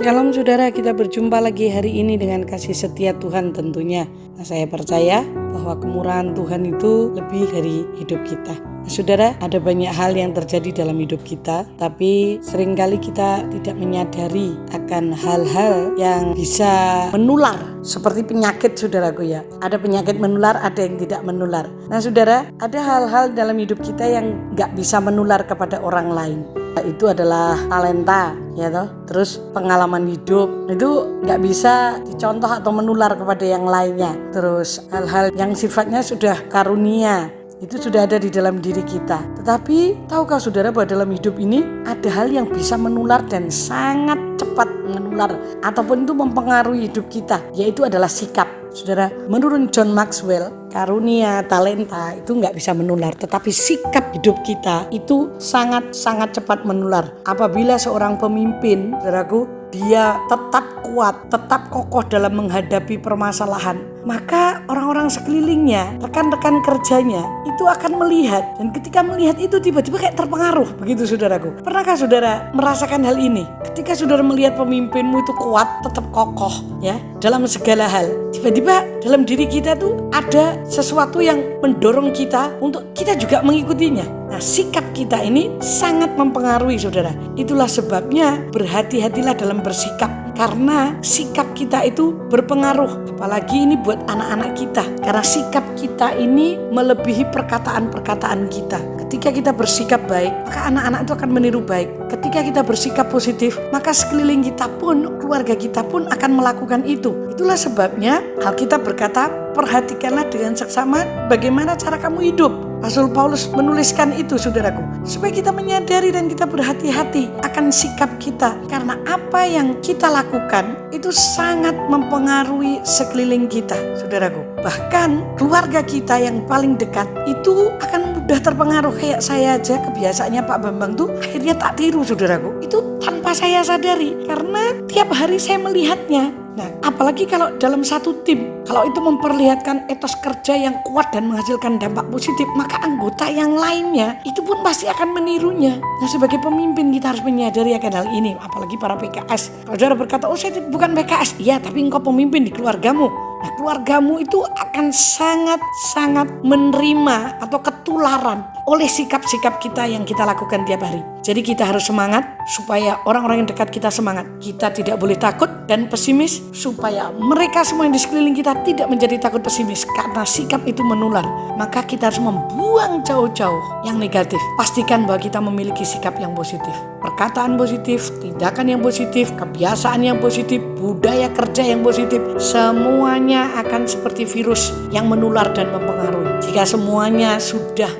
Shalom saudara, kita berjumpa lagi hari ini dengan kasih setia Tuhan tentunya. Saya percaya bahwa kemurahan Tuhan itu lebih dari hidup kita. Saudara, ada banyak hal yang terjadi dalam hidup kita, tapi seringkali kita tidak menyadari akan hal-hal yang bisa menular. Seperti penyakit saudaraku ya. Ada penyakit menular, ada yang tidak menular. Nah saudara, ada hal-hal dalam hidup kita yang gak bisa menular kepada orang lain. Itu adalah talenta, ya toh. Terus pengalaman hidup itu nggak bisa dicontoh atau menular kepada yang lainnya. Terus hal-hal yang sifatnya sudah karunia itu sudah ada di dalam diri kita. Tetapi tahukah saudara bahwa dalam hidup ini ada hal yang bisa menular dan sangat cepat menular ataupun itu mempengaruhi hidup kita, yaitu adalah sikap. Saudara, menurut John Maxwell, karunia, talenta itu nggak bisa menular, tetapi sikap hidup kita itu sangat-sangat cepat menular. Apabila seorang pemimpin, saudaraku, dia tetap kuat, tetap kokoh dalam menghadapi permasalahan, maka orang-orang sekelilingnya, rekan-rekan kerjanya itu akan melihat, dan ketika melihat itu tiba-tiba kayak terpengaruh, begitu saudaraku. Pernahkah saudara merasakan hal ini? Ketika saudara melihat pemimpinmu itu kuat, tetap kokoh ya dalam segala hal, tiba-tiba dalam diri kita tuh ada sesuatu yang mendorong kita untuk kita juga mengikutinya. Nah, sikap kita ini sangat mempengaruhi saudara. Itulah sebabnya berhati-hatilah dalam bersikap, karena sikap kita itu berpengaruh. Apalagi ini buat anak-anak kita, karena sikap kita ini melebihi perkataan-perkataan kita. Ketika kita bersikap baik, maka anak-anak itu akan meniru baik. Ketika kita bersikap positif, maka sekeliling kita pun, keluarga kita pun akan melakukan itu. Itulah sebabnya Alkitab berkata, perhatikanlah dengan seksama bagaimana cara kamu hidup. Rasul Paulus menuliskan itu saudaraku, supaya kita menyadari dan kita berhati-hati akan sikap kita, karena apa yang kita lakukan itu sangat mempengaruhi sekeliling kita saudaraku. Bahkan keluarga kita yang paling dekat itu akan mudah terpengaruh. Kayak saya aja, kebiasaannya Pak Bambang tuh akhirnya tak tiru saudaraku, itu tanpa saya sadari, karena tiap hari saya melihatnya. Nah, apalagi kalau dalam satu tim, kalau itu memperlihatkan etos kerja yang kuat dan menghasilkan dampak positif, maka anggota yang lainnya itu pun pasti akan menirunya. Nah, sebagai pemimpin kita harus menyadari akan hal ini, apalagi para PKS. Kalau saudara berkata, oh saya bukan PKS, iya tapi engkau pemimpin di keluargamu. Nah, keluargamu itu akan sangat-sangat menerima atau ketularan oleh sikap-sikap kita yang kita lakukan tiap hari. Jadi kita harus semangat supaya orang-orang yang dekat kita semangat. Kita tidak boleh takut dan pesimis, supaya mereka semua yang di sekeliling kita tidak menjadi takut pesimis, karena sikap itu menular. Maka kita harus membuang jauh-jauh yang negatif. Pastikan bahwa kita memiliki sikap yang positif, perkataan positif, tindakan yang positif, kebiasaan yang positif, budaya kerja yang positif. Semuanya akan seperti virus yang menular dan mempengaruhi. Jika semuanya sudah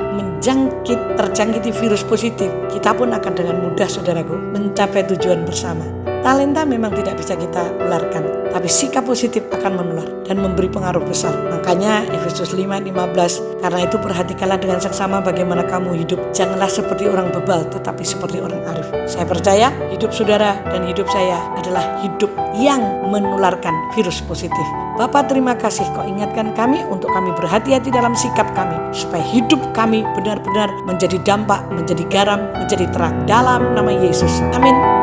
terjangkiti virus positif, kita pun akan dengan mudah saudaraku mencapai tujuan bersama. Talenta memang tidak bisa kita ularkan, tapi sikap positif akan menular dan memberi pengaruh besar. Makanya Efesus 5:15, karena itu perhatikanlah dengan seksama bagaimana kamu hidup. Janganlah seperti orang bebal, tetapi seperti orang arif. Saya percaya hidup saudara dan hidup saya adalah hidup yang menularkan virus positif. Bapa, terima kasih kau ingatkan kami untuk kami berhati-hati dalam sikap kami, supaya hidup kami benar-benar menjadi dampak, menjadi garam, menjadi terang. Dalam nama Yesus, amin.